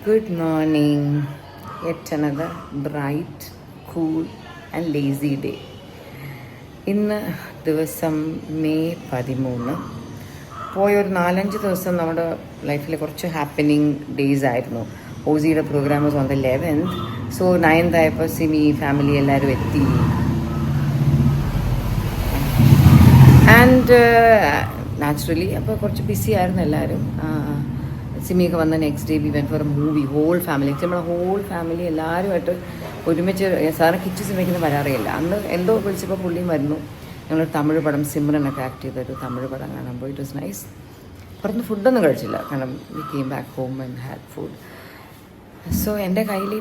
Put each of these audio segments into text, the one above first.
Good morning. Yet another bright, cool and lazy day. ഇന്ന് ദിവസം May 13. പോയൊരു 4-5 ദിവസം നമ്മുടെ ലൈഫിൽ കുറച്ച് ഹാപ്പനിങ് ഡേയ്സ് ആയിരുന്നു. ഓസിയുടെ programme was on the 11th. So 9th ആയപ്പോൾ സിമി ഫാമിലി എല്ലാവരും എത്തി. ആൻഡ് നാച്ചുറലി അപ്പോൾ കുറച്ച് ബിസി ആയിരുന്നു എല്ലാവരും. സിമിയൊക്കെ വന്ന next day we went for a movie, whole family. നമ്മുടെ ഹോൾ ഫാമിലി എല്ലാവരുമായിട്ട് ഒരുമിച്ച്. സാറിന് കിച്ചു സിമിക്കുന്ന വരാറില്ല. അന്ന് എന്തോ വിളിച്ചപ്പോൾ പുള്ളിയും വരുന്നു. ഞങ്ങൾ തമിഴ് പടം സിമ്രനൊക്കെ ആക്ട് ചെയ്തൊരു തമിഴ് പടം കാണാൻ പോയി. It was nice. പുറത്ത് ഫുഡൊന്നും കഴിച്ചില്ല, കാരണം we came back home and had food. So എൻ്റെ കയ്യിൽ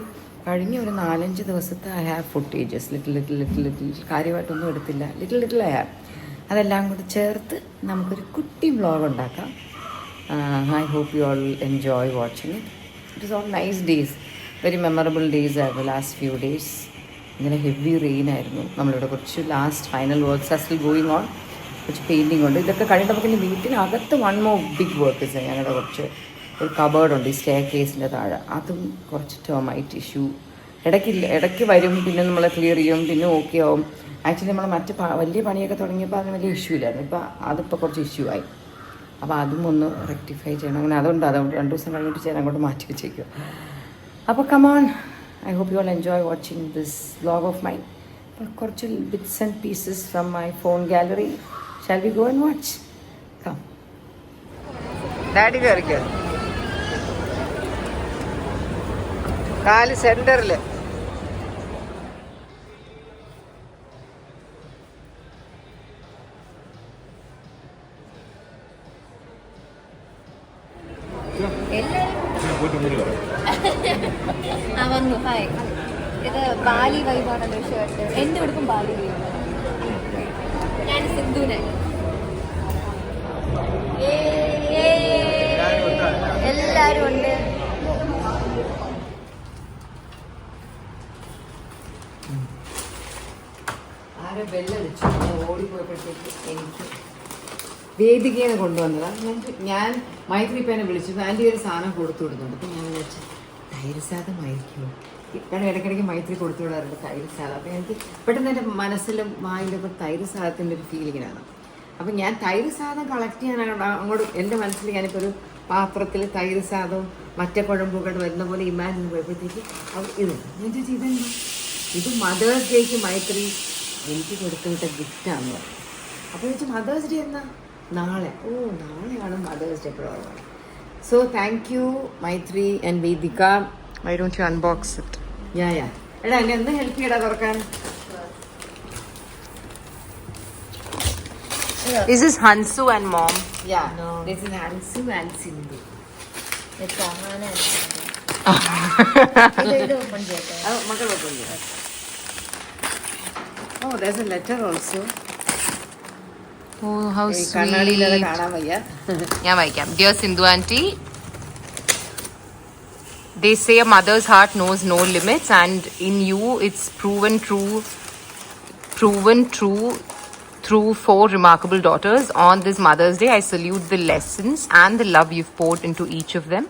കഴിഞ്ഞ ഒരു 4-5 ദിവസത്തെ ഐ ഹാവ് ഫുട്ടേജസ്. ലിറ്റിൽ കാര്യമായിട്ടൊന്നും എടുത്തില്ല. Little I have. അതെല്ലാം കൂടി ചേർത്ത് നമുക്കൊരു കുട്ടി വ്ളോഗ് ഉണ്ടാക്കാം. I hope you all enjoy watching it. It is all nice days, very memorable days are the last few days. ഇങ്ങനെ ഹെവി റെയിൻ ആയിരുന്നു. നമ്മളിവിടെ കുറച്ച് last final works are still going on. കുറച്ച് പെയിൻറ്റിംഗ് ഉണ്ട്. ഇതൊക്കെ കഴിഞ്ഞ് നമുക്ക് ഇനി വീട്ടിനകത്ത് വൺ മോർ ബിഗ് വർക്ക്. ഞങ്ങളുടെ കുറച്ച് ഒരു കബേർഡുണ്ട് ഈ സ്റ്റെയർ കേസിൻ്റെ താഴെ. അതും കുറച്ച് ടെർമൈറ്റ് ഇഷ്യൂ ഇടയ്ക്ക് വരും. പിന്നെ നമ്മൾ ക്ലിയർ ചെയ്യും, പിന്നെ ഓക്കെ ആവും. ആക്ച്വലി നമ്മൾ മറ്റ് വലിയ പണിയൊക്കെ തുടങ്ങിയപ്പോൾ അതിന് വലിയ ഇഷ്യൂ ഇല്ലായിരുന്നു. ഇപ്പോൾ അതിപ്പോൾ കുറച്ച് ഇഷ്യൂ ആയി. അപ്പോൾ അതും ഒന്ന് റെക്ടിഫൈ ചെയ്യണം. അങ്ങനെ അതുകൊണ്ട് 2 ദിവസം കഴിഞ്ഞിട്ട് ചെയ്യാൻ അങ്ങോട്ട് മാറ്റി വെച്ചേക്കുക. അപ്പോൾ come on, I hope you all enjoy watching this vlog of mine. അപ്പോൾ കുറച്ച് bits and pieces from my phone gallery. Shall we go and watch? Come. Daddy കയറിക്കോ. കാല് സെൻറ്ററിൽ. വന്നു. ഹായ്, ഇത് ബാലി വൈബാണല്ലോ ഷർട്ട്. എൻ്റെ എടുക്കും ബാലി വൈബ്. ഞാൻ സിന്ധുവിനെ. എല്ലാരും ഉണ്ട്. ആരോ ബെല്ലടിച്ചു. ഓടിപ്പോയപ്പോഴത്തേക്ക് എനിക്ക് വേദികയാണ് കൊണ്ടുവന്നതാണ്. ഞാൻ മൈത്രിപ്പേനെ വിളിച്ചു. ആൻറ്റി ഒരു സാധനം കൊടുത്തു വിടുന്നുണ്ട്. അപ്പം ഞാൻ വിചാരിച്ചു തൈര് സാധമായിരിക്കുമോ. കാരണം ഇടയ്ക്കിടയ്ക്ക് മൈത്രി കൊടുത്തു വിടാറുണ്ട് തൈര് സാധം. അപ്പം എനിക്ക് പെട്ടെന്ന് എൻ്റെ മനസ്സിലും വായിൻ്റെ ഒപ്പം തൈര് സാധത്തിൻ്റെ ഒരു ഫീലിങ്ങിനാണ്. അപ്പം ഞാൻ തൈര് സാധം കളക്ട് ചെയ്യാനാണ് അങ്ങോട്ട് എൻ്റെ മനസ്സിൽ ഞാനിപ്പോൾ ഒരു പാത്രത്തിൽ തൈര് സാധവും മറ്റേ കുഴമ്പൊക്കെ വരുന്ന പോലെ ഇമാജിൻ പോയപ്പോഴത്തേക്ക് ഇത് ഞാൻ ചോദിച്ചു ഇതെന്താ, ഇത് മദേഴ്സ് ഡേക്ക് മൈത്രി എനിക്ക് കൊടുത്തു വിട്ട ഗിഫ്റ്റാണെന്ന് പറഞ്ഞു. അപ്പോൾ ചോദിച്ചു മദേഴ്സ് ഡേ എന്നാ? നാളെ. ഓ, നാളെയാണ് Mother's Day programme. So thank you Maitri and Vedika. Why don't you unbox it? Yeah. എടാ എന്നെ ഒന്ന് ഹെൽപ്പ് ചെയ്യടാ തുറക്കാൻ. This is Hansu and mom. Yeah. No. This is Hansu and Sindhu. It's Ahana and Sindhu. ഇത് open ചെയ്യട്ടെ. മക്കൾ open ചെയ്യാം. Oh, there's a letter also. Oh, how sweet. കണ്ണാടിയിലത് കാണാൻ വയ്യ. ഞാൻ വായിക്കാം. Dear Sindhu auntie, they say a mother's heart knows no limits, and in you it's proven true through 4 remarkable daughters. On this Mother's Day, I salute the lessons and the love you've poured into each of them.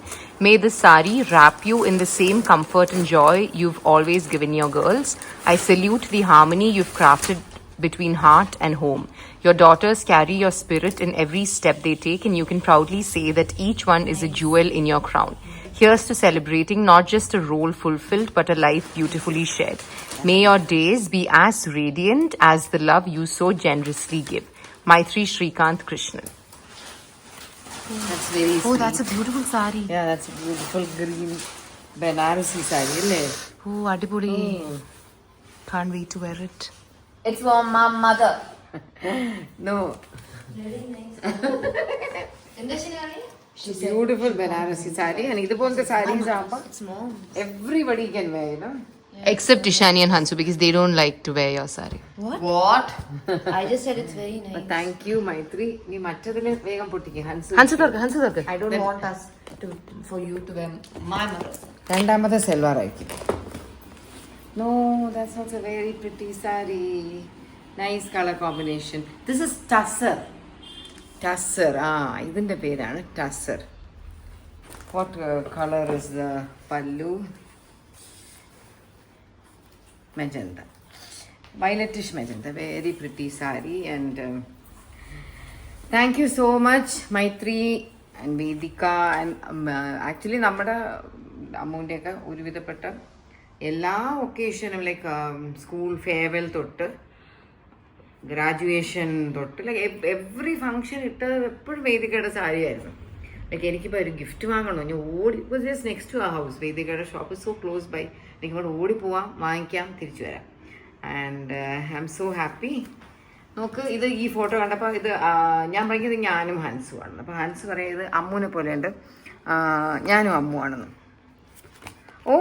May this sari wrap you in the same comfort and joy you've always given your girls. I salute the harmony you've crafted between heart and home. Your daughters carry your spirit in every step they take, and you can proudly say that each one is a jewel in your crown. Here's to celebrating not just a role fulfilled, but a life beautifully shared. May your days be as radiant as the love you so generously give. Maitri Shrikant Krishnan. That's very sweet. Oh, that's a beautiful sari. Yeah, that's a beautiful green Banarasi sari, isn't it? Oh, adipudi. Can't wait to wear it. It's for my mother. No. Beautiful Banarasi sari, and idupolte sarees aappa everybody can wear, you know. Except Ishani and Hansu, because they don't like to wear your sari. What? I just said it's very nice. But thank you Maitri. Nee mattadile vegam pottikke Hansu thorka. I don't want us for you to wear my mother's. രണ്ടാമത്തെ സെൽവാർ ആയിരിക്കും. No, that's also very pretty sari. Nice color combination. This is Tussar. ഇതിൻ്റെ പേരാണ് tussar. What color is the pallu? Magenta. Violetish magenta. Very pretty saree. And thank you so much, Maitri and Vedika. And actually, നമ്മുടെ അമ്മൂൻ്റെയൊക്കെ ഒരുവിധപ്പെട്ട എല്ലാ ഒക്കേഷനും like school farewell തൊട്ട് graduation തൊട്ട് like every function ഇട്ട് എപ്പോഴും വേദികയുടെ സാരി ആയിരുന്നു. Like എനിക്കിപ്പോൾ ഒരു ഗിഫ്റ്റ് വാങ്ങണോ, ഞാൻ ഓടി ജസ്റ്റ് നെക്സ്റ്റ് ടു ആ ഹൗസ്. വേദികയുടെ ഷോപ്പ് സോ ക്ലോസ് ബൈ. എനിക്കിവിടെ ഓടിപ്പോവാം, വാങ്ങിക്കാം, തിരിച്ചു വരാം. And I'm so happy. നോക്ക്, ഇത് ഈ ഫോട്ടോ കണ്ടപ്പോൾ ഇത് ഞാൻ പറയുന്നത് ഞാനും ഹൻസും ആണെന്ന്. അപ്പോൾ ഹൻസ് പറയുന്നത് അമ്മുവിനെ പോലെയുണ്ട്, ഞാനും അമ്മു ആണെന്ന്. ഓ,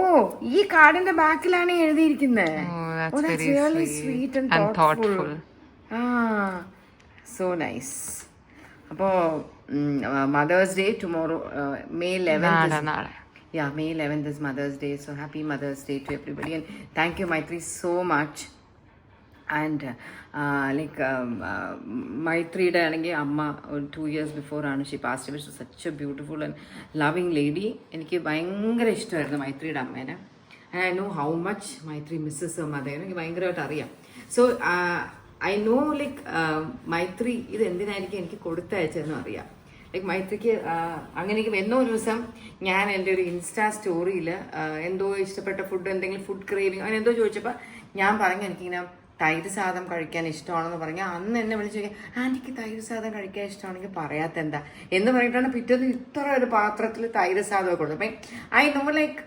ഈ കാർഡിന്റെ ബാക്കിലാണ് എഴുതിയിരിക്കുന്നത്. Sweet and thoughtful. So nice. അപ്പോൾ mother's day tomorrow, May 11th. Yeah, May 11th is Mother's Day. So happy Mother's Day to everybody. And thank you, Maitri, so much. And മൈത്രിയുടെ ആണെങ്കിൽ അമ്മ 2 years before ആണ് she passed away. Such a beautiful and loving lady. എനിക്ക് ഭയങ്കര ഇഷ്ടമായിരുന്നു മൈത്രിയുടെ അമ്മേനെ. And I know how much Maitri misses her mother. എനിക്ക് ഭയങ്കരമായിട്ട് അറിയാം. So I know like Maitri ഇത് എന്തിനായിരിക്കും എനിക്ക് കൊടുത്തയച്ചതെന്നും അറിയാം. ലൈക്ക് മൈത്രിക്ക് അങ്ങനെയൊക്കെ എന്നോ ഒരു ദിവസം ഞാൻ എൻ്റെ ഒരു ഇൻസ്റ്റാ സ്റ്റോറിയിൽ എന്തോ ഇഷ്ടപ്പെട്ട ഫുഡ്, എന്തെങ്കിലും ഫുഡ് ക്രേവിങ് അങ്ങനെ എന്തോ ചോദിച്ചപ്പോൾ ഞാൻ പറഞ്ഞു എനിക്കിങ്ങനെ തൈര് സാദം കഴിക്കാൻ ഇഷ്ടമാണെന്ന് പറഞ്ഞാൽ അന്ന് എന്നെ വിളിച്ചു ചോദിക്കാം, ആൻറ്റിക്ക് തൈര് സാദം കഴിക്കാൻ ഇഷ്ടമാണെങ്കിൽ പറയാത്ത എന്താ എന്ന് പറഞ്ഞിട്ടാണ് പിറ്റേന്ന് ഇത്ര ഒരു പാത്രത്തിൽ തൈര് സാദമൊക്കെ കൊടുത്തത്. അപ്പം I know like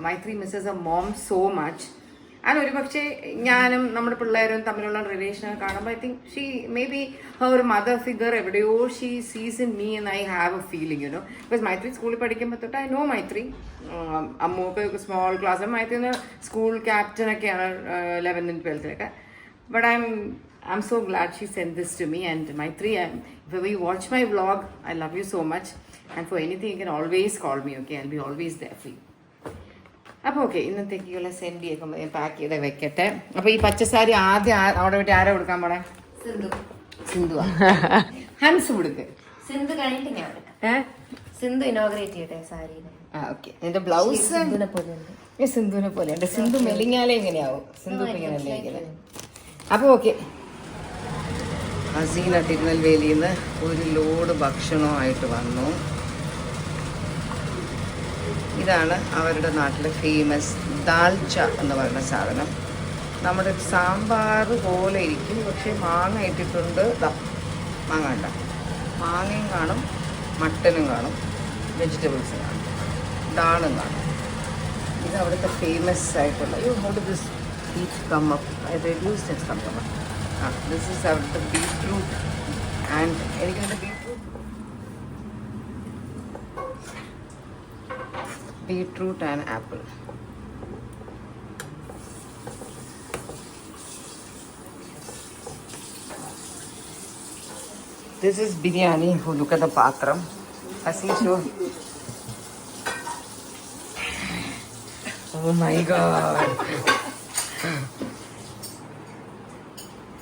Maithri misses a mom so much. And ഒരു പക്ഷേ ഞാനും നമ്മുടെ പിള്ളേരും തമ്മിലുള്ള റിലേഷൻ കാണുമ്പോൾ I think she may be ഒരു മദർ ഫിഗർ എവിടെയോ ഷീ സീസ് ഇൻ മീ എന്ന് I have a feeling, you know. Because Maithri സ്കൂളിൽ പഠിക്കുമ്പോൾ തൊട്ട് ഐ നോ മൈത്രി. അമ്മൂക്ക് സ്മോൾ ക്ലാസ്, മൈത്രി സ്കൂൾ ക്യാപ്റ്റനൊക്കെയാണ് 11th and 12th. But I'm so glad she send this to me. And Maitri, if you watch my vlog, I love you so much. And for anything you can always call me, okay? I'll be always there for you. അപ്പോൾ okay, ഇന്നത്തേക്കുള്ള സെൻഡിയൊക്കെ ഞാൻ pack ചെയ്ത് വെക്കട്ടെ. അപ്പോൾ ഈ പച്ചസാരി ആദ്യം അവിടെ വിട്ട് ആരാ കൊടുക്കാൻ പോണേ? സിന്ധു. ഹൻസ് കൊടുക്ക്. സിന്ധു കഴിഞ്ഞിട്ട് ഞാൻ സിന്ധു ഇനോഗ്രേറ്റ് ചെയ്യട്ടെ സാരി. ഓക്കെ. എന്റെ ബ്ലൗസ് സിന്ധുവിനെ പോലെയുണ്ട്. സിന്ധു മെലിഞ്ഞാലേ ഇങ്ങനെയാവും. സിന്ധു ഇങ്ങനെയല്ലേ ഇങ്ങനെ. അപ്പോൾ ഓക്കെ, ഹസീന തിരുനെൽവേലിയിൽ നിന്ന് ഒരു ലോഡ് ഭക്ഷണമായിട്ട് വന്നു. ഇതാണ് അവരുടെ നാട്ടിലെ ഫേമസ് ദാൽച്ച എന്ന് പറയുന്ന സാധനം. നമ്മുടെ സാമ്പാർ പോലെ ഇരിക്കും, പക്ഷേ മാങ്ങ ഇട്ടിട്ടുണ്ട്. മാങ്ങ ഉണ്ട, മാങ്ങയും കാണും, മട്ടനും കാണും, വെജിറ്റബിൾസ് കാണും, ദാളും കാണും. ഇത് അവിടുത്തെ ഫേമസ് ആയിട്ടുള്ള ദിസ് ബീഫ് കമ്മപ്പ്. ഐ റെഡ്യൂസ് ദിസ് കമ്മപ്പ്. ദിസ് ഈസ് അവിടുത്തെ ബീറ്റ്റൂട്ട്. ആൻഡ് എനിക്കിതിൻ്റെ beetroot and apple. This is biryani. Oh, look at the patram. Asisho. Oh my god.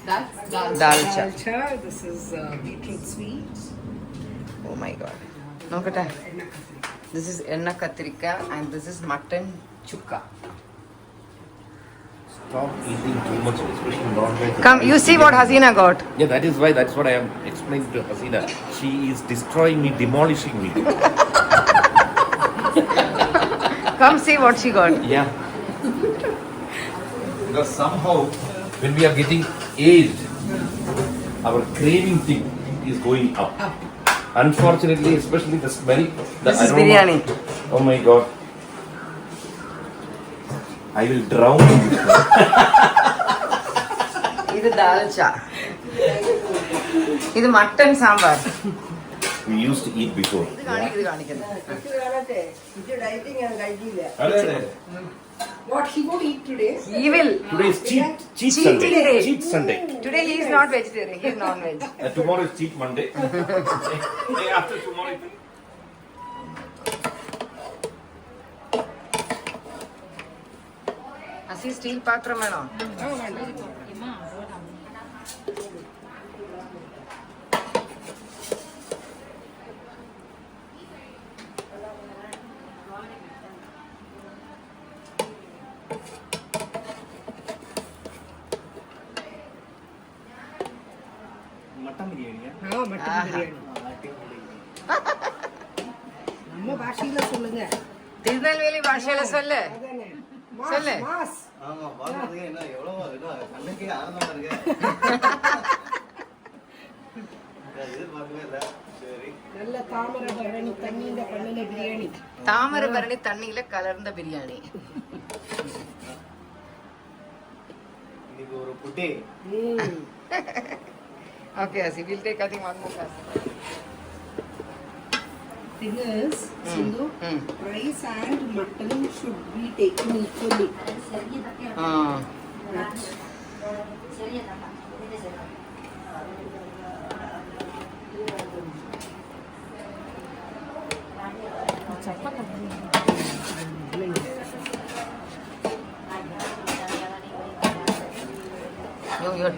That's dalcha. This is beetroot sweet. Oh my god. Look at that. This is enna katrika and this is mutton chukka. Stop eating too much, especially non-veg. Come, you see what Hasina got. Yeah, that is why. That's what I am explaining to Hasina. She is destroying me, demolishing me. Come see what she got. Yeah. Because somehow, when we are getting aged, our craving thing is going up. Unfortunately, especially the smell. This is biryani. Oh my god. I will drown in this. This is dalcha. This is mutton sambar. We used to eat before. What he would eat today? He will. Today is cheat Sunday. Day. Cheat Sunday. Today he is not vegetarian. He is non-veg. Tomorrow is cheat Monday. Day after tomorrow. Asi steel patram വേണോ? Mutton ബിരിയാണിയാ mutton biryani நம்ம பாஷையில சொல்லுங்க തിരുനെൽവേലി ഭാഷയിലെ സൊല്ല് அதானே சொல்லு. Mass ஆமா பாக்குறதுக்கு என்ன எவ்வளவு கண்ணுக்கே ஆனந்தமா இருக்கு எதிர்பார்க்கவே இல்லை சரி நல்ல தாமிரபரணி தண்ணியில பண்ணின பிரியாணி താമരഭരണി തണ്ണിയിലെ കലർന്ന ബിരിയാണി. இன்னைக்கு ஒரு புட்டி ഓക്കെ അസി will take I think one more class. thing is Sindhu, rice and mutton should be taken equally. ആ you're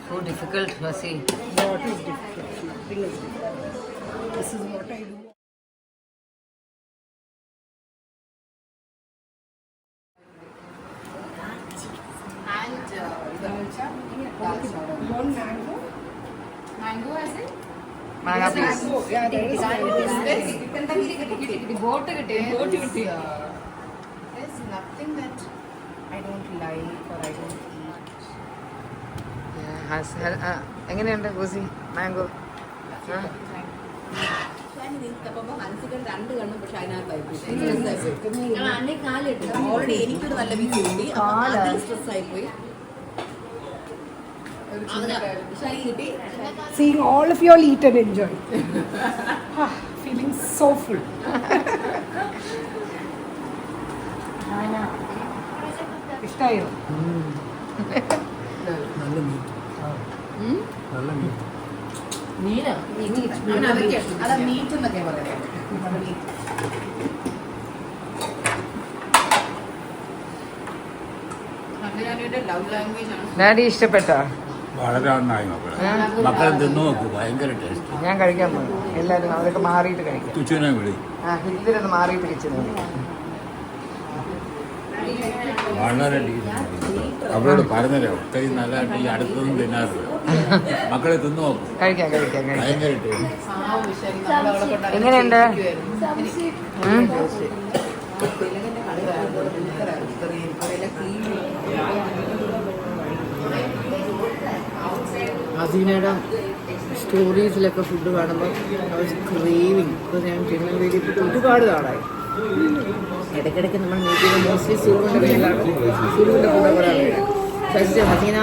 so difficult, Hasi. What is difficult? Thing is, this is what I do. And dalcha. One mango. Mango as in? Manga please. Mango. Yeah, there is mango. Boat കിട്ടി. There's nothing that I don't like or I don't eat. എങ്ങനെയുണ്ട് ഹൂസി mango? Already എനിക്കൊരു നല്ല week കിട്ടി stress ആയി പോയി ശരി കിട്ടി Seeing all of you all eat and enjoy. Feeling so full. ഇഷ്ടായോ? മീന് അതാ മീറ്റ് എന്നൊക്കെ പറയാം ലവ് ലാംഗ്വേജ് ആണ്. ഡാഡി ഇഷ്ടപ്പെട്ടോ? വളരെ നന്നായി മക്കളെ മക്കളെ തിന്നു നോക്കൂ ഭയങ്കര ടേസ്റ്റ് ഞാൻ കഴിക്കാൻ പോകും. എല്ലാവരും അതൊക്കെ മാറിയിട്ട് കഴിക്കാം. തുച്ചുവിനെ വിളി ഹിന്ദിയിലൊന്ന് മാറിയിട്ട് കഴിച്ചത്. വളരെ ടേസ്റ്റ് അവരോട് പറഞ്ഞല്ലോ ഒത്തിരി നല്ലതായിട്ട് ഈ അടുത്തൊന്നും തിന്നാറില്ല മക്കളെ തിന്നു നോക്കൂ കഴിക്കാം കഴിക്കാം കഴിക്കാം. ഭയങ്കര ടേസ്റ്റ് എങ്ങനെയുണ്ട്? ഹസീനയുടെ സ്റ്റോറീസിലൊക്കെ ഫുഡ് കാണുമ്പോൾ ക്രേവിങ്. ഇപ്പോൾ ഞാൻ തിരുനെൽവേലി ഒരുപാട് നാളായി. ഇടയ്ക്കിടയ്ക്ക് നമ്മൾ മീറ്റ് ചെയ്യുമ്പോൾ മോസ്റ്റ്ലി സുറുവിൻ്റെ പേരിലാണ്. സുറുവിൻ്റെ കൂടെ കൂടെ first Haseena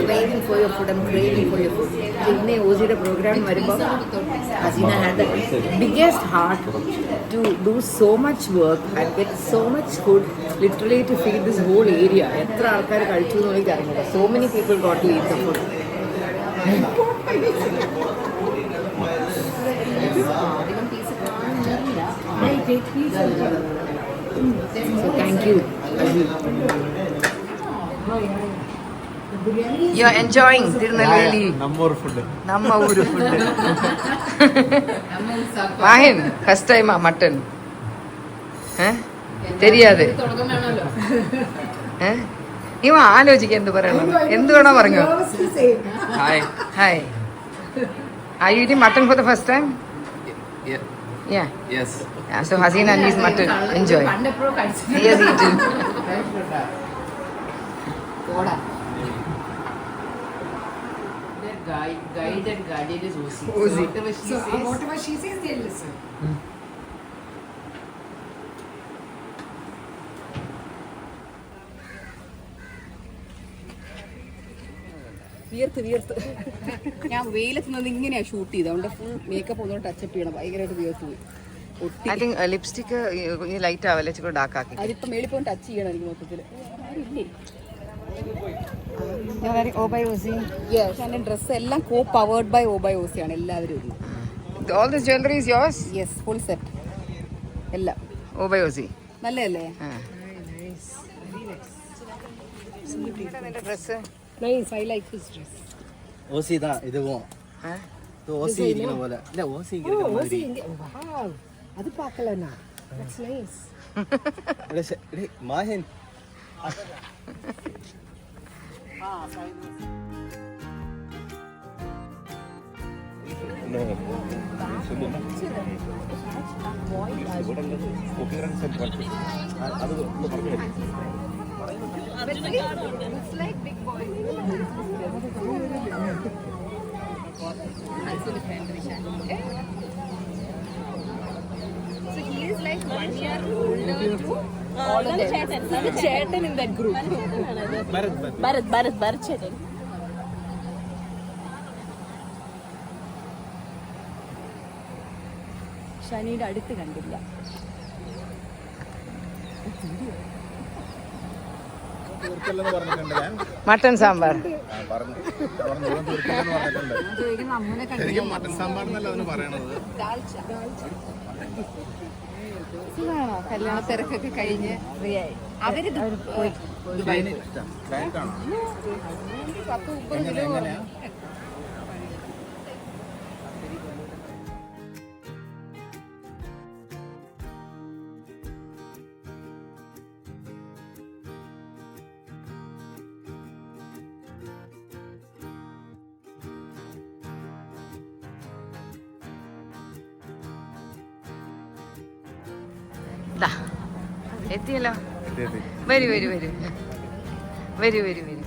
craving for your food, craving for your food. ഇന്ന് ഓസിയുടെ പ്രോഗ്രാം വരുമ്പോൾ Haseena had the biggest heart to do so much work and get so much food literally to feed this whole area. എത്ര ആൾക്കാർ കഴിച്ചു എന്ന് എനിക്ക് അറിഞ്ഞില്ല. So many people got to eat the food. So thank you. You are enjoying Tirunelveli. നമ്മൊരു food Namma uru food. Mahin, first time mutton. தெரியாது. ഇവ ആലോചിക്കുക എന്ത് പറയണം, എന്ത് വേണോ പറഞ്ഞു. Hi hi. Are you eating mutton for the first time? Yeah. Yes. Yeah, so Hasina needs mutton. Enjoy. കണ്ടപ്പോഴും കഴിച്ചു. He has eaten. പോടാ. Guide and guardian is Osi. Osi. Whatever she says, they'll listen. വിയർത്ത് ഞാൻ വെയിലത്ത് നിന്ന് ഇങ്ങനെയാ shoot ചെയ്ത് അതുകൊണ്ട് full makeup ഒന്നും ടച്ചപ്പ് ചെയ്യണം ഭയങ്കരമായിട്ട് വിയർത്ത് പോയി I think lipstick light ആവല്ലേ, ഇച്ചിരി ഡാർക്ക് ആക്കി. അതിപ്പോ മേളിൽ പോയി ടച്ച് ചെയ്യണം എനിക്ക് മൊത്തത്തിൽ You're wearing Obai Ozi. എൻ്റെ ഡ്രസ്സ് എല്ലാം കോ പവേർഡ് ബൈ ഓബൈ ഓസിയാണ് എല്ലാവരും. All this jewelry is yours? Yes full set എല്ലാം Obai Ozi. നല്ലതല്ലേ? നിന്റെ dress Nice, I like this dress. ஓசி தான் இதுவும் ஓசி இருக்கிற போல இல்ல ஓசி இருக்கிற மாதிரி Wow, அது பார்க்கலனா. That's nice. Mahin So he is like 1 year older to all of them. Chetan in that group. Bharat Chetan. ഷനിയുടെ അടുത്ത് കണ്ടില്ല. മട്ടൺ സാമ്പാർ. മട്ടൻ സാമ്പാർ എന്നല്ല അതിന് പറയണത്. കല്യാണ തിരക്കൊക്കെ കഴിഞ്ഞ് അവര് പോയി 10-30 രൂപ. എത്തിയല്ലോ. വരൂ വരൂ വരൂ വരൂ വരൂ വരൂ.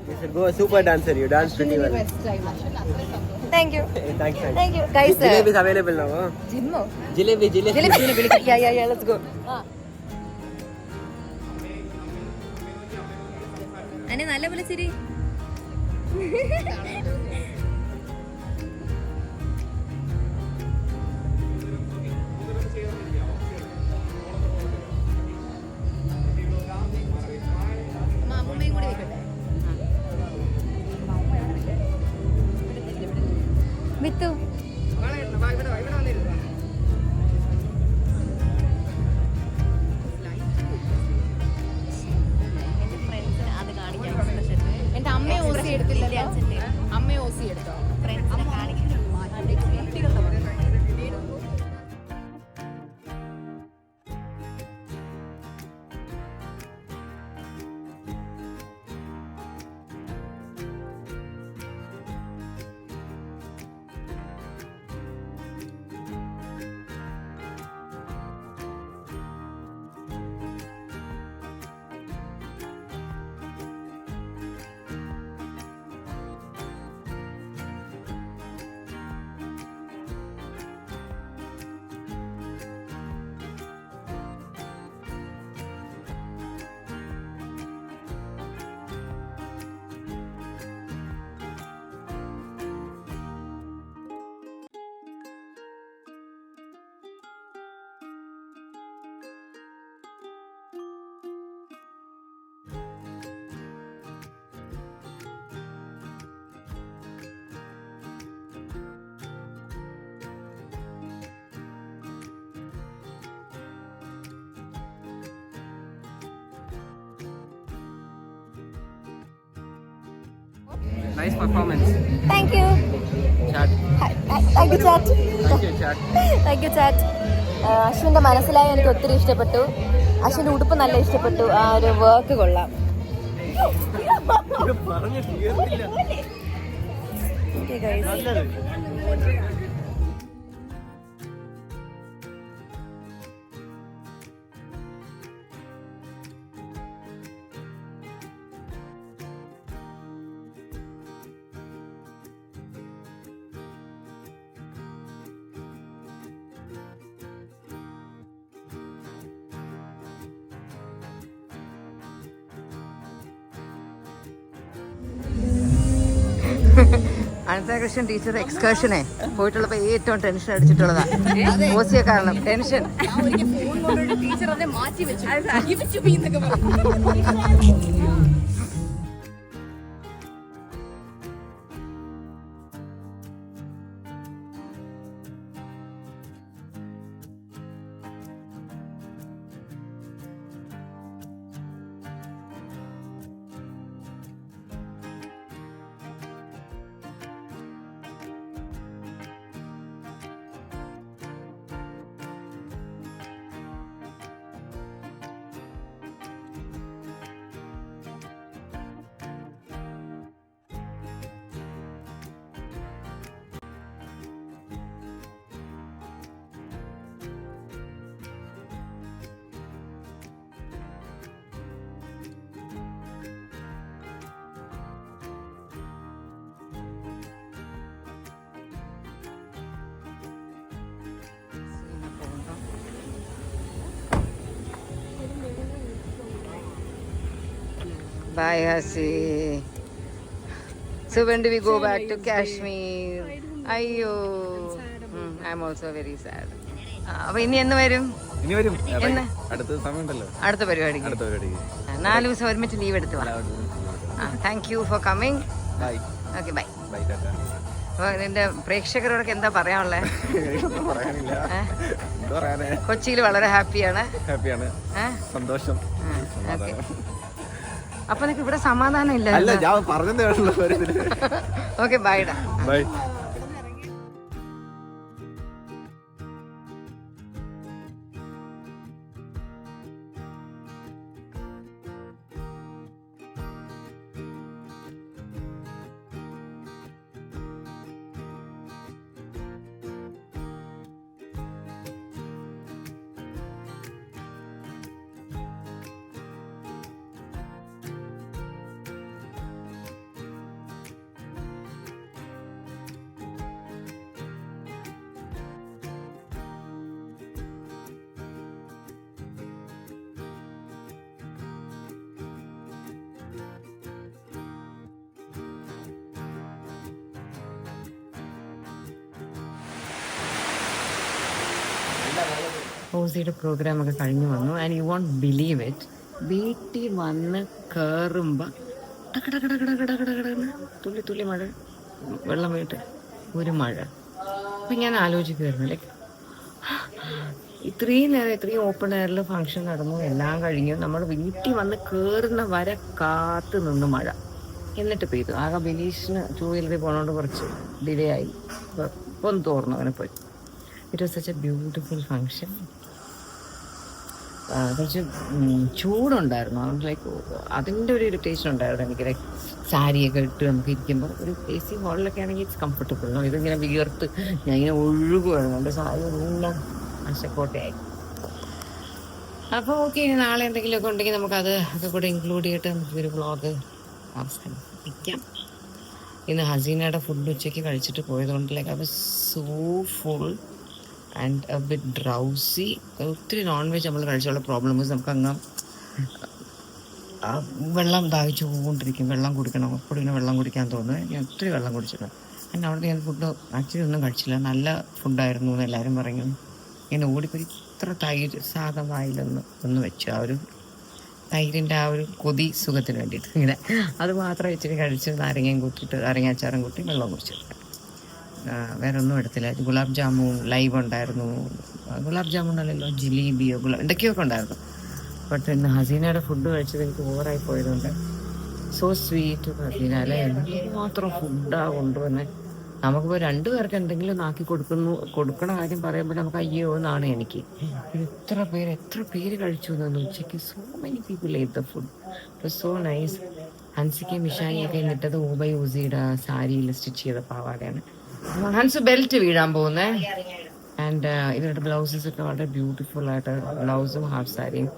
You should go a super dancer. You dance pretty well. Thank you. Thanks. Thank you. Guys, Jalebi is available now. Huh? ജിമ്മോ Jalebi. yeah, let's go. അനെ നല്ലപോലെ ശരി. അമ്മയും കൂടി വെക്കട്ടെ. വിത്തു എന്റെ അമ്മയെ ഓസി എടുത്തില്ലല്ലോ. അമ്മയെ ഓസി എടുത്തോ? Nice performance. Thank you. Chat. Thank you chat. Thank you, chat. Thank you chat. അശ്വിൻ്റെ മനസ്സിലായി എനിക്ക് ഒത്തിരി ഇഷ്ടപ്പെട്ടു. അശ്വിൻ്റെ ഉടുപ്പ് നല്ല ഇഷ്ടപ്പെട്ടു. ആ ഒരു വർക്ക് കൊള്ളാം. Okay, guys. അനന്തകൃഷ്ണൻ ടീച്ചർ എക്സ്കർഷനെ പോയിട്ടുള്ളപ്പോൾ ഏറ്റവും ടെൻഷൻ അടിച്ചിട്ടുള്ളതാ. ഓസിയ കാരണം ടെൻഷൻ. ടീച്ചർ അതെ മാറ്റി വെച്ചു. Bye, Hasi. So when do we go back to Kashmir? Ayyo. I'm also very sad. അപ്പൊ ഇനി എന്ന് വരും? ഇനി വരും. എന്ന്? അടുത്ത സമയമുണ്ടല്ലോ. അടുത്ത പരിപാടിക്ക്. 4 ദിവസം ഒരുമിച്ച് ലീവ് എടുത്തു. Thank you for coming. Bye. Okay bye. Bye tata. അപ്പോൾ നിന്റെ പ്രേക്ഷകരോടൊക്കെ എന്താ പറയാനുള്ളത്? കൊച്ചിയിൽ വളരെ ഹാപ്പിയാണ്. സന്തോഷം. അപ്പൊ നിനക്ക് ഇവിടെ സമാധാനം ഇല്ല? Okay bye. ഓസിയുടെ പ്രോഗ്രാം ഒക്കെ കഴിഞ്ഞു വന്നു. And you won't believe it, വീട്ടിൽ വന്ന് കയറുമ്പോൾ തുള്ളി തുള്ളി മഴ, വെള്ളം വീട്ട് ഒരു മഴ. അപ്പം ഞാൻ ആലോചിക്കുമായിരുന്നു, ലൈക്ക് ഇത്രയും നേരം ഇത്രയും ഓപ്പൺ എയറിൽ ഫങ്ഷൻ നടന്നു, എല്ലാം കഴിഞ്ഞു, നമ്മൾ വീട്ടിൽ വന്ന് കയറുന്ന വരെ കാത്തു നിന്ന് മഴ, എന്നിട്ട് പെയ്തു. ആകെ ബിനീഷിന് 2 വീലറിൽ പോകണോണ്ട് കുറച്ച് ഡിലേ ആയി, ഒന്ന് തോർന്നു, അവനെ പോയി. It was such a beautiful function. കുറച്ച് ചൂടുണ്ടായിരുന്നു, അതുകൊണ്ട് ലൈക്ക് അതിൻ്റെ ഒരു ഇറിറ്റേഷൻ ഉണ്ടായിരുന്നു എനിക്ക്. ലൈക്ക് സാരിയൊക്കെ ഇട്ട് നമുക്ക് ഇരിക്കുമ്പോൾ ഒരു AC ഹോളിലൊക്കെ ആണെങ്കിൽ ഇറ്റ്സ് കംഫർട്ടബിൾ. ഇതിങ്ങനെ വിയർത്ത് ഞാൻ ഇങ്ങനെ ഒഴുകുമായിരുന്നു, എൻ്റെ സാരി എല്ലാം അശക്കോട്ടയായി. അപ്പോൾ ഓക്കെ, നാളെ എന്തെങ്കിലുമൊക്കെ ഉണ്ടെങ്കിൽ നമുക്കത് ഒക്കെ കൂടെ ഇൻക്ലൂഡ് ചെയ്തിട്ട് നമുക്കൊരു വ്ളോഗ് അവസാനിപ്പിക്കാം. ഇന്ന് ഹസീനയുടെ ഫുഡ് ഉച്ചയ്ക്ക് കഴിച്ചിട്ട് പോയതുകൊണ്ട് ലൈക്ക് അത് so full and A bit drowsy. ഒത്തിരി നോൺ വെജ് നമ്മൾ കഴിച്ചുള്ള പ്രോബ്ലം നമുക്ക് അങ്ങ് വെള്ളം ദാഹിച്ചു പോകൊണ്ടിരിക്കും, വെള്ളം കുടിക്കണം, അപ്പോഴും ഇങ്ങനെ വെള്ളം കുടിക്കാൻ തോന്നുന്നു. ഞാൻ ഒത്തിരി വെള്ളം കുടിച്ചിട്ടുണ്ട്. പിന്നെ അവിടുത്തെ ഞാൻ ഫുഡ് ആക്ച്വലി ഒന്നും കഴിച്ചില്ല, നല്ല ഫുഡായിരുന്നു എന്ന് എല്ലാവരും പറഞ്ഞു. ഇങ്ങനെ ഓടിപ്പോയി ഇത്ര തൈര് സാധനം വായിലൊന്ന് വെച്ചു, ആ ഒരു തൈരിൻ്റെ ആ ഒരു കൊതി സുഖത്തിന് വേണ്ടിയിട്ട് ഇങ്ങനെ അത് മാത്രം ഇച്ചിരി കഴിച്ച് നാരങ്ങയും കൂട്ടിയിട്ട് നാരങ്ങാച്ചാറും കൂട്ടി വെള്ളം കുടിച്ചിട്ടുണ്ട്. വേറെ ഒന്നും എടുത്തില്ല. ഗുലാബ് ജാമുൻ ലൈവ് ഉണ്ടായിരുന്നു, ഗുലാബ് ജാമുൻ അല്ലല്ലോ, ജിലേബിയോ എന്തൊക്കെയൊക്കെ ഉണ്ടായിരുന്നു. ബട്ട് ഇന്ന് ഹസീനയുടെ ഫുഡ് കഴിച്ചത് എനിക്ക് ഓവറായി പോയതുകൊണ്ട് സോ സ്വീറ്റ് ഹസീന അല്ലേ, മാത്രം ഫുഡാണ് കൊണ്ടുവന്ന്. നമുക്കിപ്പോൾ 2 പേർക്ക് എന്തെങ്കിലും ആക്കി കൊടുക്കണ കാര്യം പറയുമ്പോൾ നമുക്ക് അയ്യോ എന്നാണ് എനിക്ക്. എത്ര പേര് കഴിച്ചു എന്ന് ഉച്ചയ്ക്ക്. So many people ate the food, so nice. ഹൻസിക്ക് മിഷാനിയൊക്കെ ഇന്നിട്ടത് ഊബൈ ഊസിയുടെ സാരിയിൽ സ്റ്റിച്ച് ചെയ്ത പാവാടയാണ്. ഹൻസ് ബെൽറ്റ് വീഴാൻ പോകുന്നേ. ആൻഡ് ഇവരുടെ ബ്ലൗസസ് ഒക്കെ വളരെ ബ്യൂട്ടിഫുൾ ആയിട്ട്, ബ്ലൗസും ഹാഫ് സാരിയും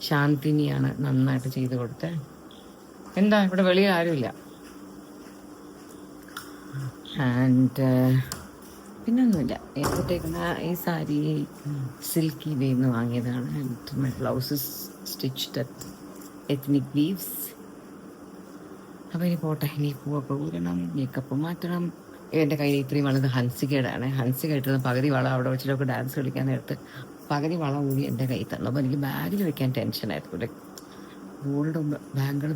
ശാന്തിനിയാണ് നന്നായിട്ട് ചെയ്ത് കൊടുത്തത്. എന്താ ഇവിടെ വെളിയിൽ ആരുമില്ല. ആൻഡ് പിന്നൊന്നുമില്ല, എടുത്തേക്കുന്ന ഈ സാരി സിൽക്കി വേന്ന് വാങ്ങിയതാണ്. And my blouses stitched at ethnic weaves. അപ്പോൾ ഇനി പോട്ടെ, ഇനി പൂവൊക്കെ ഊരണം, മേക്കപ്പ് മാറ്റണം. എൻ്റെ കയ്യിൽ ഇത്രയും വളത് ഹൻസികയുടെയാണ്. ഹൻസിക ഇട്ടുന്ന പകുതി വള അവിടെ വെച്ചിട്ടൊക്കെ ഡാൻസ് കളിക്കാൻ നേരത്ത് പകുതി വള കൂടി എൻ്റെ കയ്യിൽ തന്നു. അപ്പോൾ എനിക്ക് ബാഗിൽ വെക്കാൻ ടെൻഷനായിരുന്നു. ലൈക്ക് ഗോൾഡ്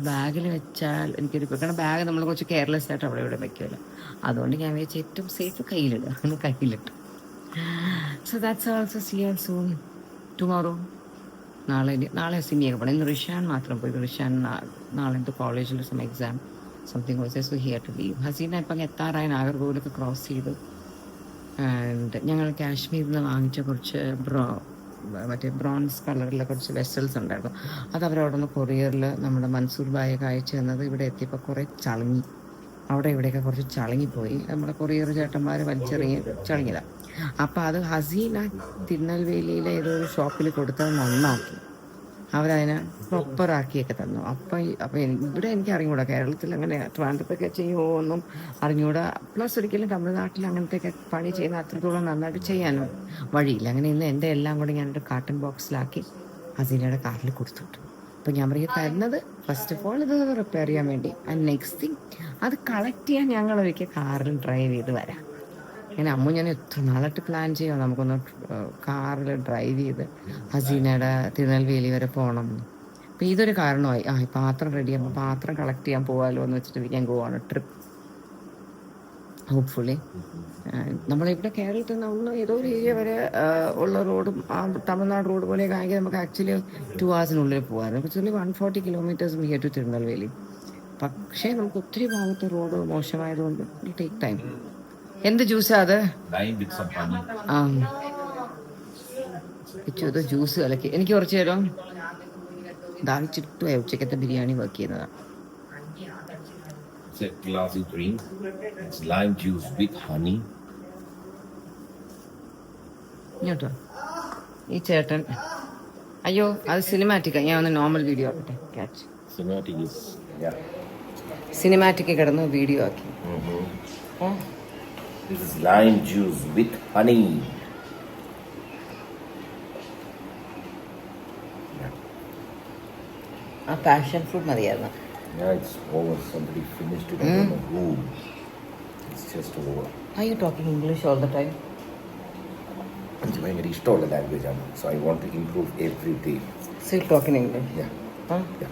ബാഗിൽ വെച്ചാൽ എനിക്കൊരു, കാരണം ബാഗ് നമ്മൾ കുറച്ച് കെയർലെസ് ആയിട്ട് അവിടെ ഇവിടെ വെക്കുമല്ലോ, അതുകൊണ്ട് ഞാൻ വെച്ച് ഏറ്റവും സേഫ് കയ്യിലിടുക, അന്ന് കയ്യിലിട്ടു. So that's also see you soon tomorrow. നാളെ സിനിയൊക്കെ പോകണം. ഇന്ന് റിഷാൻ മാത്രം പോയി. റിഷാൻ നാളെ എന്തോ കോളേജിൽ some exam something was, so he had to leave. Haseena ഇപ്പം എത്താറായി, നാഗർകോവിലൊക്കെ ക്രോസ് ചെയ്തു. ആൻഡ് ഞങ്ങൾ കാശ്മീരിൽ നിന്ന് വാങ്ങിച്ച കുറച്ച് മറ്റേ ബ്രോൺസ് കളറിലെ കുറച്ച് വെസൽസ് ഉണ്ടായിരുന്നു. അത് അവരവിടെ നിന്ന് കൊറിയറിൽ നമ്മുടെ മൻസൂർ ബായൊക്കെ അയച്ചു തന്നത്. ഇവിടെ എത്തിയപ്പോൾ കുറേ ചളങ്ങി, അവിടെ ഇവിടെയൊക്കെ കുറച്ച് ചളങ്ങിപ്പോയി. നമ്മുടെ കൊറിയർ ചേട്ടന്മാർ ചളങ്ങിയതാണ്. അപ്പോൾ അത് ഹസീന തിരുനെൽവേലിയിലെ ഏതോ ഒരു ഷോപ്പിൽ കൊടുത്തത് നന്നാക്കി, അവരതിനെ പ്രോപ്പറാക്കിയൊക്കെ തന്നു. അപ്പോൾ ഇവിടെ എനിക്ക് അറിഞ്ഞൂടാ, കേരളത്തിൽ അങ്ങനെ ട്രാൻഡത്തൊക്കെ ചെയ്യുമോ ഒന്നും അറിഞ്ഞൂടാ. പ്ലസ് ഒരിക്കലും തമിഴ്നാട്ടിൽ അങ്ങനത്തെയൊക്കെ പണി ചെയ്യുന്ന അത്രത്തോളം നന്നായിട്ട് ചെയ്യാനും വഴിയില്ല. അങ്ങനെ ഇന്ന് എൻ്റെ എല്ലാം കൂടി ഞാനൊരു കാർട്ടൺ ബോക്സിലാക്കി ഹസീനയുടെ കാറിൽ കൊടുത്തുവിട്ടു. അപ്പോൾ ഞാൻ പറയുക തരുന്നത് ഫസ്റ്റ് ഓഫ് ഓൾ ഇത് റിപ്പയർ ചെയ്യാൻ വേണ്ടി, ആൻഡ് നെക്സ്റ്റ് തിങ് അത് കളക്ട് ചെയ്യാൻ ഞങ്ങളൊരിക്കൽ കാറിൽ ഡ്രൈവ് ചെയ്ത് വരാം. അങ്ങനെ അമ്മ ഞാൻ എത്ര നാളായിട്ട് പ്ലാൻ ചെയ്യാം, നമുക്കൊന്ന് കാറിൽ ഡ്രൈവ് ചെയ്ത് ഹസീനയുടെ തിരുനെൽവേലി വരെ പോകണം. അപ്പോൾ ഇതൊരു കാരണമായി. ഈ പാത്രം റെഡിയാകുമ്പോൾ പാത്രം കളക്ട് ചെയ്യാൻ പോകാമല്ലോ എന്ന് വെച്ചിട്ട് we can go on A trip hopefully. നമ്മളിവിടെ കേരളത്തിൽ നിന്ന് ഏതോ ഒരു ഏരിയ വരെ ഉള്ള റോഡും ആ തമിഴ്നാട് റോഡ് പോലെയൊക്കെ ആണെങ്കിൽ നമുക്ക് ആക്ച്വലി 2 hours പോകാമായിരുന്നു. Actually 140 kilometers here to Tirunelveli. പക്ഷേ നമുക്ക് ഒത്തിരി ഭാഗത്ത് റോഡ് മോശമായതുകൊണ്ട് ഇറ്റ് ടേക്ക് ടൈം. എന്ത് ജ്യൂസാ അത്? ഇത് ജ്യൂസ് കലക്കി എനിക്ക് കുറച്ച് തരും. ദാഹിച്ചിട്ടു ഉച്ചക്കത്തെ ബിരിയാണി വർക്ക് ചെയ്യുന്നതാണ്. It's a classy drink. It's lime juice with honey. ഇങ്ങോട്ടോ ഈ ചേട്ടൻ, അയ്യോ അത് സിനിമാറ്റിക്കാ, ഞാൻ ഒന്ന് നോർമൽ വീഡിയോ ആക്കട്ടെ. Catch Cinematic is, yeah. Cinematic കിടന്ന് വീഡിയോ ആക്കി. This is lime juice with honey. ആ പാഷൻ ഫ്രൂട്ട് മതിയായിരുന്നു. Yeah, it's over. Somebody finished it. I don't know who. It's just over. Are you talking English all the time? എനിക്ക് ഭയങ്കര ഇഷ്ടമുള്ള ലാംഗ്വേജാണ്. So I want to improve every day. So you talk in English? Yeah. Huh? Yeah.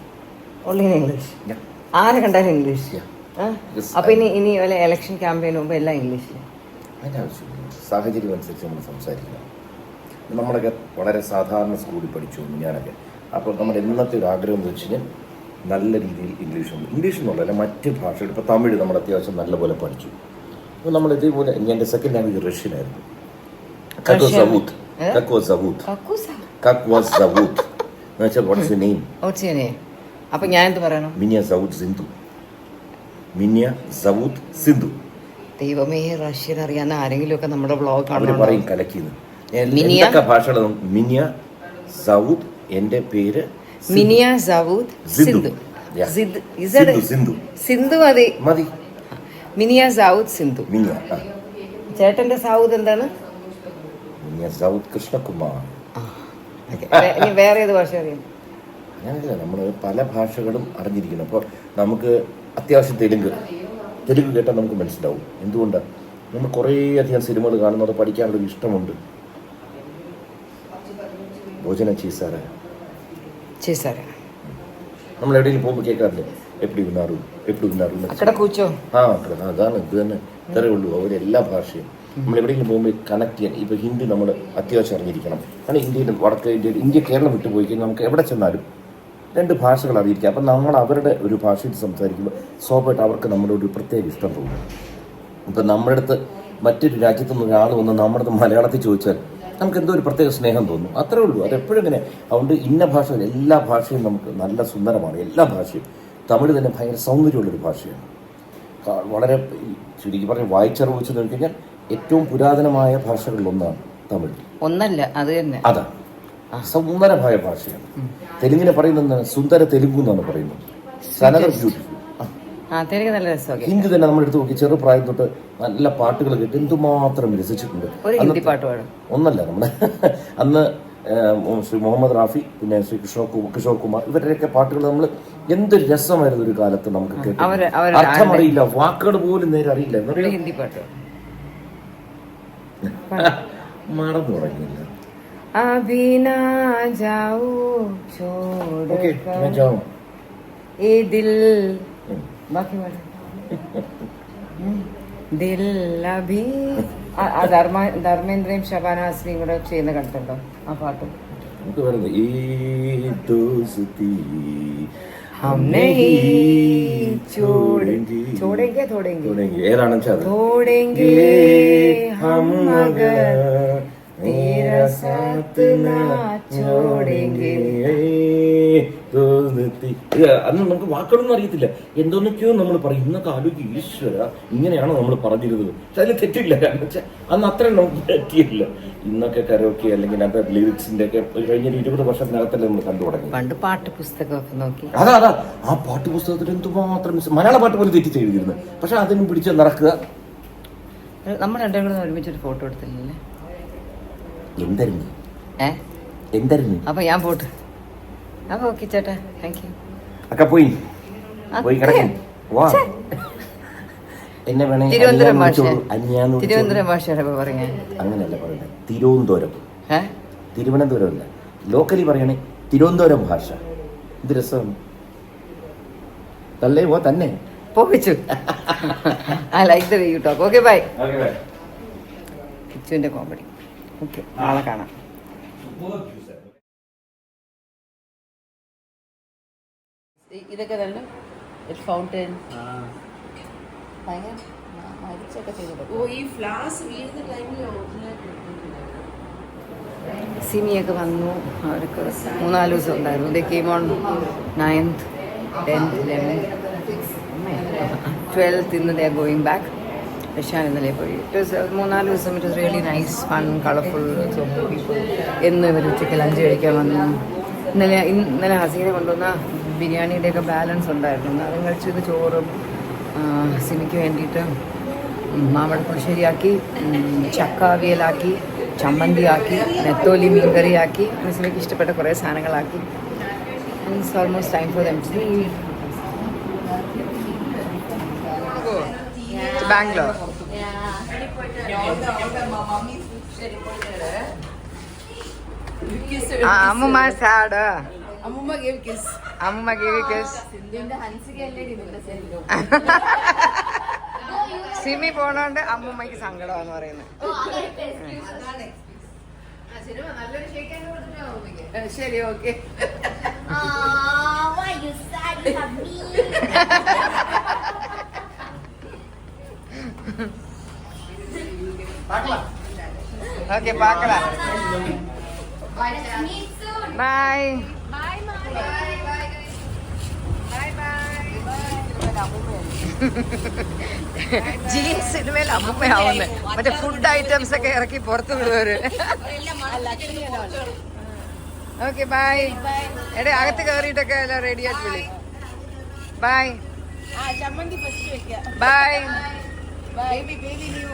Only in English? Yeah. ആരെ കണ്ടാലും English? Yeah. Yes, അപ്പൊ ഇനി വല്ല election ക്യാമ്പയിന് മുമ്പ് എല്ലാം ഇംഗ്ലീഷിൽ? അതിൻ്റെ ആവശ്യമില്ല. സാഹചര്യം അനുസരിച്ച് നമ്മൾ സംസാരിക്കണം. നമ്മളൊക്കെ വളരെ സാധാരണ സ്കൂളിൽ പഠിച്ചു ഞാനൊക്കെ. അപ്പോൾ നമ്മുടെ ഇന്നത്തെ ഒരു ആഗ്രഹം എന്ന് വെച്ച് കഴിഞ്ഞാൽ നല്ല രീതിയിൽ ഇംഗ്ലീഷ് എന്നുള്ളതല്ല മറ്റ് ഭാഷകൾ. ഇപ്പോൾ തമിഴ് നമ്മൾ അത്യാവശ്യം നല്ലപോലെ പഠിച്ചു. അപ്പോൾ നമ്മൾ ഇതേപോലെ എൻ്റെ സെക്കൻഡ് ലാംഗ്വേജ് റഷ്യൻ ആയിരുന്നു. What's your name? അപ്പൊ ഞാൻ എന്ത് പറയണം? മിനിയ സൗത്ത് സിന്ധു. ദൈവമേ, റഷ്യൻ അറിയാവുന്ന ആരെങ്കിലും ഒക്കെ നമ്മുടെ വ്ളോഗ് അവർ പറയും കലക്കിന്ന്. എന്തൊക്കെ ഭാഷകളും മിനിയ സൗത്ത്, എൻ്റെ പേര് മിനിയ സൗത്ത് സിന്ധു. സിന്ധു മതി. മിനിയ സൗത്ത് സിന്ധു. മിനിയ. ചേട്ടന്റെ സൗത്ത് എന്താണ്? മിനിയ സൗത്ത് കൃഷ്ണകുമാർ. ഇനി വേറെ ഏത് ഭാഷ അറിയാം? അങ്ങനെയല്ല, നമ്മൾ പല ഭാഷകളും അറിഞ്ഞിരിക്കണം. അപ്പോൾ നമുക്ക് അത്യാവശ്യം തെലുങ്ക് കേട്ടാൽ നമുക്ക് മനസ്സിലാവും. എന്തുകൊണ്ടാണ്? നമ്മൾ കുറേ അധികം സിനിമകൾ കാണുന്നത് പഠിക്കാനുള്ളൊരു ഇഷ്ടമുണ്ട്. ഭോജനം ചെയ്സാറ് നമ്മൾ എവിടെയെങ്കിലും പോകുമ്പോൾ കേൾക്കാറില്ലേ, എപ്പിടി ഉന്നാറു അക്കടെ കൂച്ചോ. അതാണ് ഇത് തന്നെ. ഇത്രയേ ഉള്ളൂ അവരെല്ലാ ഭാഷയും. നമ്മൾ എവിടെയെങ്കിലും പോകുമ്പോൾ കണക്ട് ചെയ്യാൻ. ഇപ്പോൾ ഹിന്ദി നമ്മൾ അത്യാവശ്യം അറിഞ്ഞിരിക്കണം. കാരണം ഇന്ത്യയിൽ വടക്ക് ഇന്ത്യ കേരളം വിട്ടു പോയി കഴിഞ്ഞാൽ നമുക്ക് എവിടെ ചെന്നാലും 2 ഭാഷകൾ അറിയിരിക്കുക. അപ്പം നമ്മൾ അവരുടെ ഒരു ഭാഷയിൽ സംസാരിക്കുമ്പോൾ സ്വാഭാവികമായിട്ട് അവർക്ക് നമ്മുടെ ഒരു പ്രത്യേക ഇഷ്ടം തോന്നും. ഇപ്പം നമ്മുടെ അടുത്ത് മറ്റൊരു രാജ്യത്തു നിന്ന് ഒരാൾ വന്ന് നമ്മുടെ അടുത്ത് മലയാളത്തിൽ ചോദിച്ചാൽ നമുക്ക് എന്തോ ഒരു പ്രത്യേക സ്നേഹം തോന്നും. അത്രേ ഉള്ളൂ. അതെപ്പോഴും ഇങ്ങനെ. അതുകൊണ്ട് ഇന്ന ഭാഷ എല്ലാ ഭാഷയും നമുക്ക് നല്ല സുന്ദരമാണ്. എല്ലാ ഭാഷയും. തമിഴ് തന്നെ ഭയങ്കര സൗന്ദര്യമുള്ളൊരു ഭാഷയാണ്. വളരെ ചുരുക്കി പറഞ്ഞ് വായിച്ചറിവ് വെച്ച് നോക്കിക്കഴിഞ്ഞാൽ ഏറ്റവും പുരാതനമായ ഭാഷകളിലൊന്നാണ് തമിഴ്. ഒന്നല്ല, അത് തന്നെ. അതാണ് സുന്ദരമായ ഭാഷയാണ്. തെലുങ്കിനെ പറയുന്നത് സുന്ദര തെലുങ്കു എന്നാണ് പറയുന്നത്. നല്ല രസമാണ്. ഹിന്ദി തന്നെ നമ്മൾ എടുത്ത് നോക്കി ചെറുപ്രായം തൊട്ട് നല്ല പാട്ടുകൾ കേട്ട് എന്തുമാത്രം രസിച്ചിട്ടുണ്ട്. ഒന്നല്ല, നമ്മുടെ അന്ന് ശ്രീ മുഹമ്മദ് റാഫി, പിന്നെ ശ്രീ കിഷോർ കുമാർ, ഇവരുടെയൊക്കെ പാട്ടുകൾ നമ്മൾ എന്തൊരു രസമായിരുന്നു ഒരു കാലത്ത്. നമുക്ക് കേട്ട് അർത്ഥമറിയില്ല, വാക്കുകൾ പോലും നേരെ അറിയില്ല. ഹിന്ദി പാട്ട് മറന്നു തുടങ്ങിയില്ല. अभी ना जाओ छोड़कर ये दिल ബാക്കി ദിൽ അഭി. ധർമ്മേന്ദ്രയും ശബാന ആസ്മിയും കൂടെ ചെയ്യുന്ന കണ്ടിട്ടുണ്ടോ ആ പാട്ട്? നമുക്ക് പറയുന്നത് ഈ ദോസ്തി ഹം നഹീ ചോടേംഗെ ഏതാണെന്ന് വെച്ചാൽ ചോടേംഗെ ഹം മഗർ तेरा साथ ना छोड़ेंगे. അന്ന് നമുക്ക് വാക്കുകളൊന്നും അറിയത്തില്ല. എന്തോന്നൊക്കെയോ നമ്മൾ പറയും. ഇന്നൊക്കെ ആലോചിക്കും, ഈശ്വര ഇങ്ങനെയാണോ നമ്മൾ പറഞ്ഞിരുന്നത്. പക്ഷെ അതിൽ തെറ്റില്ല. കാരണം വെച്ചാൽ അന്ന് അത്രയും നമുക്ക് പറ്റിയില്ല. ഇന്നൊക്കെ കരോക്കെ അല്ലെങ്കിൽ അത് ലിറിക്സിന്റെ ഒക്കെ കഴിഞ്ഞ 20 വർഷത്തിനകത്തല്ലേ നമ്മൾ കണ്ടു തുടങ്ങി. പണ്ട് പാട്ട് പുസ്തകമൊക്കെ നോക്കി അതാ ആ പാട്ട് പുസ്തകത്തിൽ എന്തുമാത്രം മലയാള പാട്ട് പോലും തെറ്റിച്ച് എഴുതിയിരുന്നു. പക്ഷെ അതിനും പിടിച്ച് നടക്കുക. നമ്മൾ രണ്ടും കൂടെ ഒരുമിച്ചൊരു ഫോട്ടോ എടുത്തില്ലേ? എന്തായിരുന്നു? അപ്പൊ ഞാൻ പോട്ട്. അപ്പൊ ഓക്കെ ചേട്ടാ, താങ്ക് യു. അക്ക പോയി കിടക്കും. വാ, എന്നെ വേണേ തിരുവനന്തപുരം ഭാഷ പറയാ. അങ്ങനെയല്ല പറയുന്നത്. തിരുവനന്തപുരം അല്ല, ലോക്കലി പറയണേ തിരുവനന്തപുരം ഭാഷ. ഇത് രസം തല്ലേ പോ തന്നെ പോവിച്ചു. I like the way you talk. Okay bye. കിച്ചുവിന്റെ കോമഡി. ഓക്കെ, നാളെ കാണാം. ഇതൊക്കെ തന്നെ ഫൗണ്ടൻ മരിച്ചൊക്കെ ചെയ്തു. സിമിയൊക്കെ വന്നു. അവർക്ക് 3-4 ദിവസം ഉണ്ടായിരുന്നു. They came on 9th, 10th, 11th, 12th. ഇന്ന് ദേ ആർ ഗോയിങ് ബാക്ക്. പ്രശാൻ ഇന്നലെ പോയി. ഇറ്റ് വാസ് 3-4 ദിവസം. It was really nice, fun, colourful. So people. എന്ന് ഇവർ ഉച്ചയ്ക്ക് ലഞ്ച് കഴിക്കാൻ വന്നു. ഇന്നലെ ഹസീനെ കൊണ്ടുവന്ന ബിരിയാണിയുടെയൊക്കെ ബാലൻസ് ഉണ്ടായിരുന്നു. അതും കഴിച്ചു. ഇത് ചോറും സിമിക്ക് വേണ്ടിയിട്ട് മാമ്പഴ പുളിശ്ശേരിയാക്കി, ചക്ക അവിയലാക്കി, ചമ്മന്തിയാക്കി, നെത്തോലി മീൻകറിയാക്കി, സിമിക്ക് ഇഷ്ടപ്പെട്ട കുറേ സാധനങ്ങളാക്കി. It's almost time for them to leave. Bangalore. You kissed her. അമ്മൂമ്മ സാഡ്. Amumma gave kiss. അമ്മൂമ്മ ഗിവ് കിസ്. സിമി പോണോണ്ട് അമ്മൂമ്മക്ക് സങ്കടമാന്ന് പറയുന്നത്. ശരി, okay. Why you sad? You have me. Okay പാക്കലാ. Meet soon. Bye. Bye, Mom. ജീൻ സിനിമയിൽ അമ്മൂമ്മയാവുന്നത്. മറ്റേ ഫുഡ് ഐറ്റംസ് ഒക്കെ ഇറക്കി പുറത്തു വിടുവര്. Okay bye. എടേ അകത്ത് കയറിയിട്ടൊക്കെ എല്ലാം റെഡി ആയിട്ട് വിളി. ബൈ ചമ്മന്തി ഫസ്റ്റ് വെക്കാം. Bye. Baby new.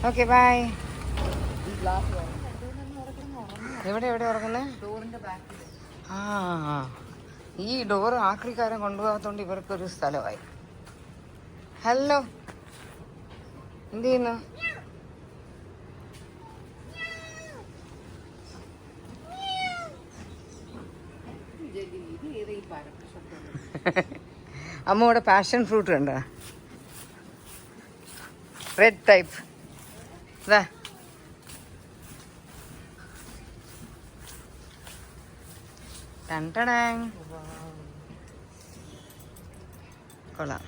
Okay bye. എവിടെ ഉറങ്ങുന്നേ? ആ, ഈ ഡോർ ആക്രിക്കാരൻ കൊണ്ടുപോകാത്തോണ്ട് ഇവർക്കൊരു സ്ഥലമായി. ഹലോ, എന്ത് ചെയ്യുന്നു? അമ്മയുടെ പാഷൻ ഫ്രൂട്ട് കണ്ടോ? Red type. ഇതാ ടണ്ടടാങ്. കൊള്ളാം.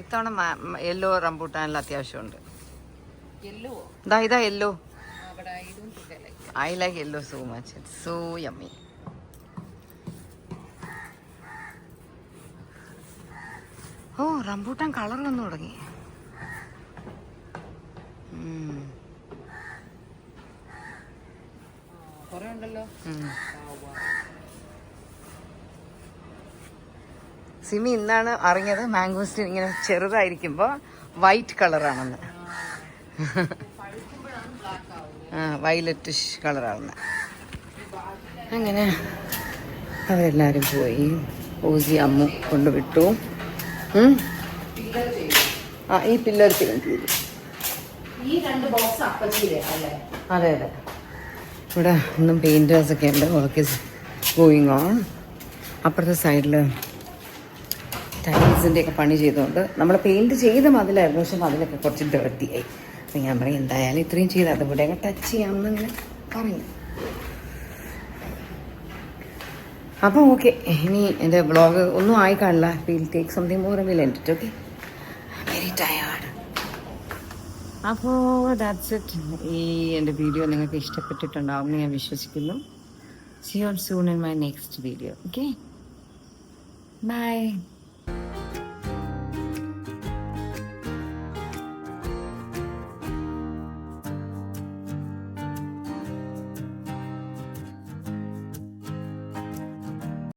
ഇത്തവണ യെല്ലോ റംബൂട്ടാനെല്ലാം അത്യാവശ്യമുണ്ട്. ഇതാ yellow. I like yellow so much. It's so yummy. ഓ, റംബൂട്ടാൻ കളർ വന്നു തുടങ്ങി. സിമി ഇന്നാണ് അറിഞ്ഞത് മാംഗോസ്റ്റിൻ ഇങ്ങനെ ചെറുതായിരിക്കുമ്പോൾ വൈറ്റ് കളറാണെന്ന്. വയലറ്റിഷ് കളറാവുന്ന. അങ്ങനെ അവരെല്ലാവരും പോയി. ഓസി അമ്മു കൊണ്ടുവിട്ടു. ഈ പില്ലർ പെയിന്റ് ചെയ്തു. അതെ. ഇവിടെ ഇന്നും പെയിൻറ്റേഴ്സൊക്കെ ഉണ്ട്. Work is going on. അപ്പുറത്തെ സൈഡിൽ ടൈൽസിൻ്റെയൊക്കെ പണി ചെയ്തുകൊണ്ട് നമ്മൾ പെയിൻറ്റ് ചെയ്ത മതിലായിരുന്നു. പക്ഷെ മതിലൊക്കെ കുറച്ച് ഡേർട്ടിയായി. അപ്പം ഞാൻ പറയും എന്തായാലും ഇത്രയും ചെയ്ത് അതിവിടെയൊക്കെ ടച്ച് ചെയ്യാമെന്നിങ്ങനെ പറഞ്ഞു. അപ്പം ഓക്കെ, ഇനി എൻ്റെ വ്ളോഗ് ഒന്നും ആയി കാണില്ല. Will take something more will end it. Okay, very tired. അപ്പോൾ ദാറ്റ്സ് ഇറ്റ്. ഈ എൻ്റെ വീഡിയോ നിങ്ങൾക്ക് ഇഷ്ടപ്പെട്ടിട്ടുണ്ടാവും എന്ന് ഞാൻ വിശ്വസിക്കുന്നു. See you soon in my next video. Okay? Bye.